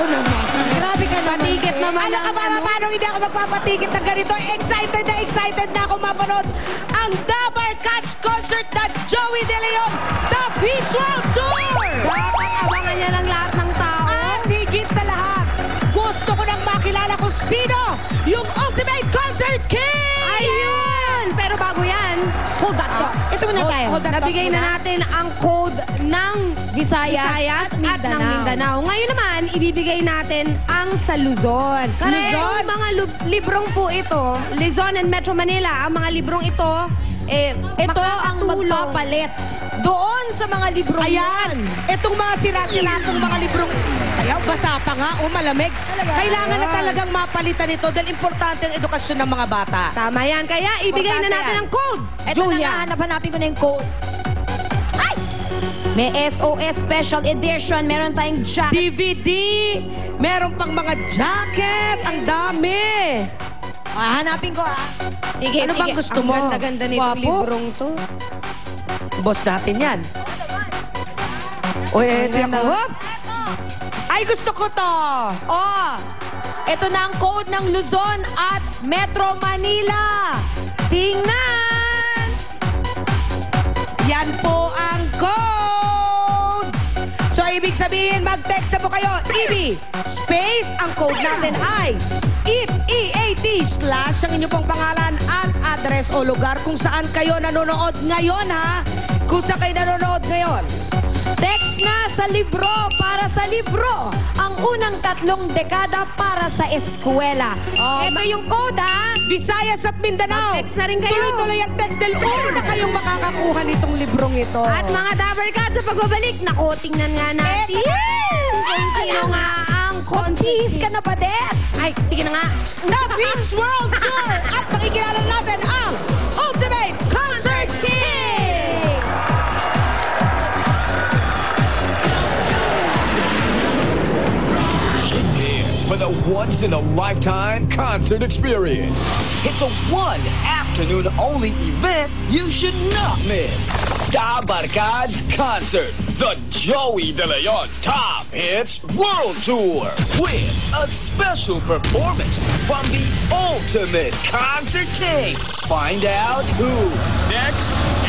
naman. Grabe ka naman. Patikit naman. Alam ka ba, paano hindi ako magpapatikit ng ganito? Excited na ako mapanood ang Dabar Cats concert na Joey De Leon, The Beats World Tour! Dapat abangan niya ng lahat ng tao. At higit sa lahat, gusto ko nang makilala kung sino yung Ultimate Concert King! Ayun! Pero bago yan, hold that thought. Ito muna tayo. hold that thought Nabigay muna. na natin ang code ng Visayas at ng Mindanao. Ngayon naman, ibibigay natin ang sa Luzon. Luzon? Yung mga librong po ito, Luzon and Metro Manila, ang mga librong ito, Ito ang makakatulong magpapalit doon sa mga libro Ayan! Itong mga sira-sira pong mga librong... Ayaw, basa pa nga. O, malamig. Kailangan na talagang mapalitan ito dahil importante ang edukasyon ng mga bata. Tama yan. Kaya ibigay na Importante natin yan. ang code. Ito na nga, hanap-hanapin ko na yung code. Ay! May SOS Special Edition. Meron tayong jacket. DVD! Meron pang mga jacket! Ang dami! Hanapin ko, Sige, Ano sige. bang gusto Ang mo? ganda-ganda nitong Guwapo. librong to. Boss natin yan. O, Ang eto ganda. ako. Hop! Ay, gusto ko to! Oh, ito na ang code ng Luzon at Metro Manila. Tingnan! Yan po ang code! So, ibig sabihin, mag-text na po kayo. EB, space, ang code natin ay EAT/ ang inyong pong pangalan at address o lugar kung saan kayo nanonood ngayon, ha? Kung saan kayo nanonood ngayon. Text na sa libro para sa libro. Ang unang 3 dekada para sa eskwela. Ito yung code, ha? Visayas at Mindanao. Mag-text na rin kayo. Tuloy-tuloy ang text dahil una kayong makakakuha nitong librong ito. At mga Dabber Cats, sa pagbabalik, naku, tingnan nga natin kung sino nga ang Kontis ka na ba, Det? Ay, sige na nga. The Beats World Tour! At pakikilala natin ang Ultimate Concert King! For the once-in-a-lifetime concert experience. It's a one-afternoon-only event you should not miss. Dabarkad's Concert, the Joey De Leon Top Hits World Tour, with a special performance from the Ultimate Concert King. Find out who next.